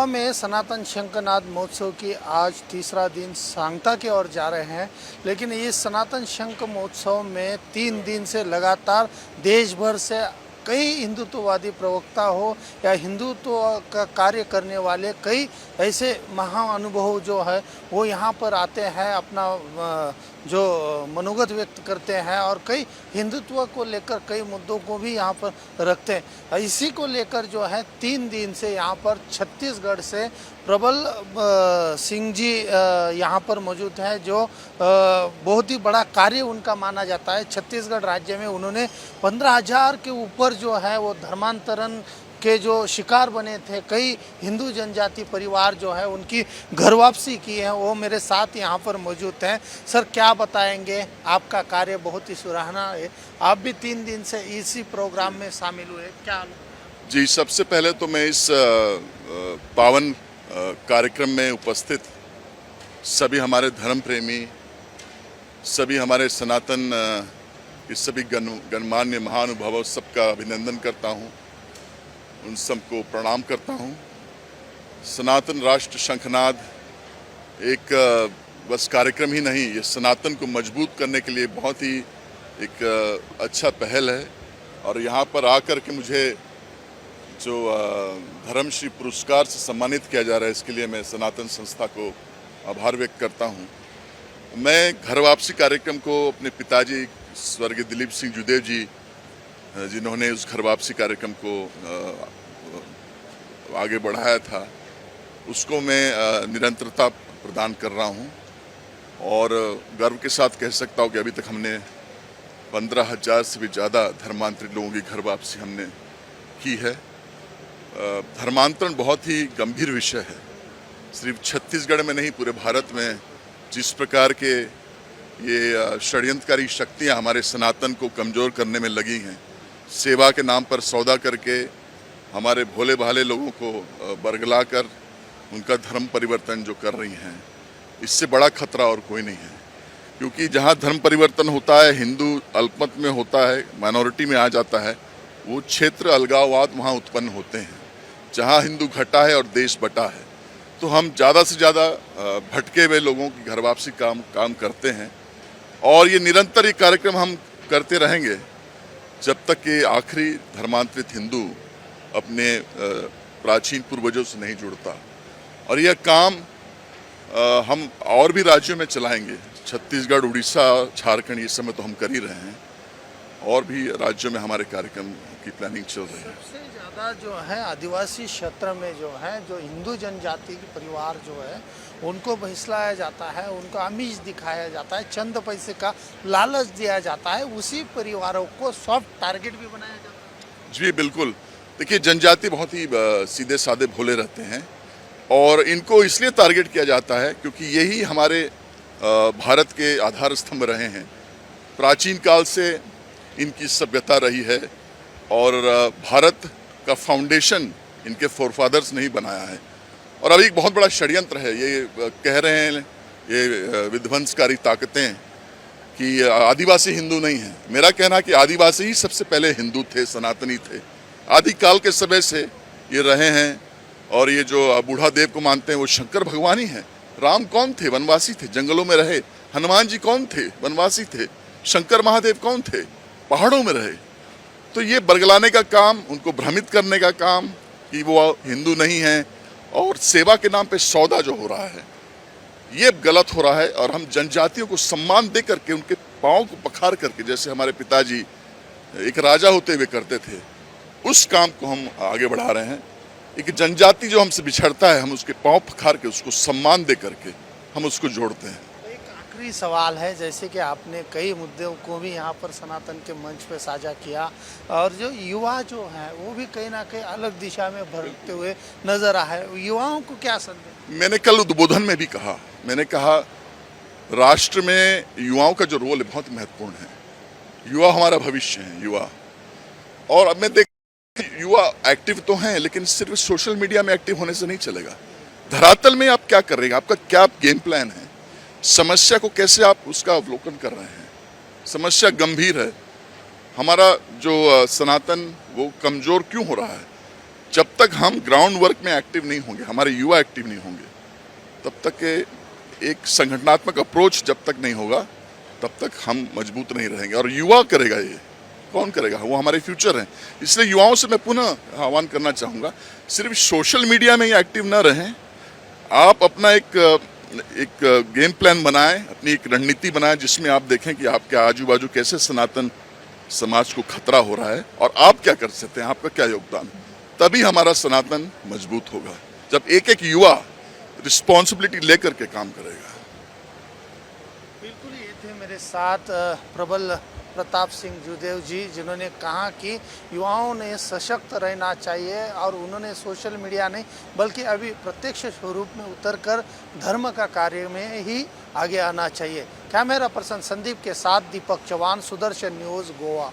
गोवा में सनातन शंखनाद महोत्सव की आज तीसरा दिन सांगता की ओर जा रहे हैं। लेकिन इस सनातन शंख महोत्सव में 3 दिन से लगातार देश भर से कई हिंदुत्ववादी प्रवक्ता हो या हिंदुत्व का कार्य करने वाले कई ऐसे महाअनुभव जो है वो यहाँ पर आते हैं, अपना जो मनोगत व्यक्त करते हैं और कई हिंदुत्व को लेकर कई मुद्दों को भी यहाँ पर रखते हैं। इसी को लेकर जो है 3 दिन से यहाँ पर छत्तीसगढ़ से प्रबल सिंह जी यहाँ पर मौजूद हैं, जो बहुत ही बड़ा कार्य उनका माना जाता है। छत्तीसगढ़ राज्य में उन्होंने 15,000 के ऊपर जो है वो धर्मांतरण के जो शिकार बने थे, कई हिंदू जनजाति परिवार जो है उनकी घर वापसी की है। वो मेरे साथ यहाँ पर मौजूद हैं। सर, क्या बताएंगे? आपका कार्य बहुत ही सराहना है। आप भी 3 दिन से इसी प्रोग्राम में शामिल हुए, क्या? जी, सबसे पहले तो मैं इस पावन कार्यक्रम में उपस्थित सभी हमारे धर्म प्रेमी, सभी हमारे सनातन के सभी गणमान्य महानुभावों सबका अभिनंदन करता हूँ, उन सबको प्रणाम करता हूँ। सनातन राष्ट्र शंखनाद एक बस कार्यक्रम ही नहीं, ये सनातन को मजबूत करने के लिए बहुत ही एक अच्छा पहल है। और यहाँ पर आकर के मुझे जो धर्मश्री पुरस्कार से सम्मानित किया जा रहा है, इसके लिए मैं सनातन संस्था को आभार व्यक्त करता हूँ। मैं घर वापसी कार्यक्रम को अपने पिताजी स्वर्गीय दिलीप सिंह जुदेव जी, जिन्होंने उस घर वापसी कार्यक्रम को आगे बढ़ाया था, उसको मैं निरंतरता प्रदान कर रहा हूँ। और गर्व के साथ कह सकता हूँ कि अभी तक हमने 15,000 से भी ज़्यादा धर्मांतरित लोगों की घर वापसी हमने की है। धर्मांतरण बहुत ही गंभीर विषय है, सिर्फ छत्तीसगढ़ में नहीं, पूरे भारत में जिस प्रकार के ये षड्यंत्रकारी शक्तियाँ हमारे सनातन को कमज़ोर करने में लगी हैं, सेवा के नाम पर सौदा करके हमारे भोले भाले लोगों को बरगला कर उनका धर्म परिवर्तन जो कर रही हैं, इससे बड़ा खतरा और कोई नहीं है। क्योंकि जहाँ धर्म परिवर्तन होता है, हिंदू अल्पमत में होता है, माइनॉरिटी में आ जाता है, वो क्षेत्र अलगाववाद वहाँ उत्पन्न होते हैं। जहाँ हिंदू घटा है और देश बटा है, तो हम ज़्यादा से ज़्यादा भटके हुए लोगों की घर वापसी काम करते हैं। और ये निरंतर ये कार्यक्रम हम करते रहेंगे जब तक कि आखिरी धर्मांतरित हिंदू अपने प्राचीन पूर्वजों से नहीं जुड़ता। और यह काम हम और भी राज्यों में चलाएंगे। छत्तीसगढ़, उड़ीसा, झारखंड, ये समय तो हम कर ही रहे हैं, और भी राज्यों में हमारे कार्यक्रम की प्लानिंग चल रही है। सबसे ज़्यादा जो है आदिवासी क्षेत्र में जो है, जो हिंदू जनजाति के परिवार जो है उनको बहिष्लाया जाता है, उनको आमिष दिखाया जाता है, चंद पैसे का लालच दिया जाता है, उसी परिवारों को सॉफ्ट टारगेट भी बनाया जाता है। जी बिल्कुल। देखिए, जनजाति बहुत ही सीधे साधे भोले रहते हैं और इनको इसलिए टारगेट किया जाता है क्योंकि यही हमारे भारत के आधार स्तंभ रहे हैं। प्राचीन काल से इनकी सभ्यता रही है और भारत का फाउंडेशन इनके फोरफादर्स ने ही बनाया है। और अभी एक बहुत बड़ा षड्यंत्र है, ये कह रहे हैं ये विध्वंसकारी ताकतें कि आदिवासी हिंदू नहीं हैं। मेरा कहना है कि आदिवासी ही सबसे पहले हिंदू थे, सनातनी थे, आदिकाल के समय से ये रहे हैं। और ये जो बूढ़ा देव को मानते हैं वो शंकर भगवान ही हैं। राम कौन थे? वनवासी थे, जंगलों में रहे। हनुमान जी कौन थे? वनवासी थे। शंकर महादेव कौन थे? पहाड़ों में रहे। तो ये बरगलाने का काम, उनको भ्रमित करने का काम कि वो हिंदू नहीं हैं, और सेवा के नाम पे सौदा जो हो रहा है, ये गलत हो रहा है। और हम जनजातियों को सम्मान दे करके, उनके पाँव को पखार करके, जैसे हमारे पिताजी एक राजा होते हुए करते थे, उस काम को हम आगे बढ़ा रहे हैं। एक जनजाति जो हमसे बिछड़ता है, हम उसके पाँव पखार के, उसको सम्मान दे करके हम उसको जोड़ते हैं। एक आखिरी सवाल है, जैसे कि आपने कई मुद्दों को भी यहाँ पर सनातन के मंच पे साझा किया, और जो युवा जो है वो भी कहीं ना कहीं अलग दिशा में बढ़ते हुए नजर आए, युवाओं को क्या संदेश? मैंने कल उद्बोधन में भी कहा, मैंने कहा राष्ट्र में युवाओं का जो रोल है बहुत महत्वपूर्ण है। युवा हमारा भविष्य है, युवा। और अब मैं देख, युवा एक्टिव तो हैं, लेकिन सिर्फ सोशल मीडिया में एक्टिव होने से नहीं चलेगा। धरातल में आप क्या कर रहे हैं, आपका क्या गेम प्लान है, समस्या को कैसे आप उसका अवलोकन कर रहे हैं। समस्या गंभीर है। हमारा जो सनातन वो कमज़ोर क्यों हो रहा है? जब तक तक हम ग्राउंड वर्क में एक्टिव नहीं होंगे, हमारे युवा एक्टिव नहीं होंगे, तब तक एक संगठनात्मक अप्रोच जब तक नहीं होगा, तब तक हम मजबूत नहीं रहेंगे। और युवा करेगा, ये कौन करेगा? वो हमारे फ्यूचर हैं। इसलिए युवाओं से मैं पुनः आह्वान करना चाहूँगा, सिर्फ सोशल मीडिया में ही एक्टिव न रहें, आप अपना एक गेम प्लान बनाएं, अपनी एक रणनीति बनाएं, जिसमें आप देखें कि आपके आजू बाजू कैसे सनातन समाज को खतरा हो रहा है और आप क्या कर सकते हैं, आपका क्या योगदान। तभी हमारा सनातन मजबूत होगा, जब एक एक युवा रिस्पॉन्सिबिलिटी लेकर के काम करेगा। बिल्कुल, ये थे मेरे साथ प्रबल प्रताप सिंह जूदेव जी, जिन्होंने कहा कि युवाओं ने सशक्त रहना चाहिए और उन्होंने सोशल मीडिया नहीं बल्कि अभी प्रत्यक्ष स्वरूप में उतरकर धर्म का कार्य में ही आगे आना चाहिए। कैमरा पर्सन संदीप के साथ दीपक चौहान, सुदर्शन न्यूज़, गोवा।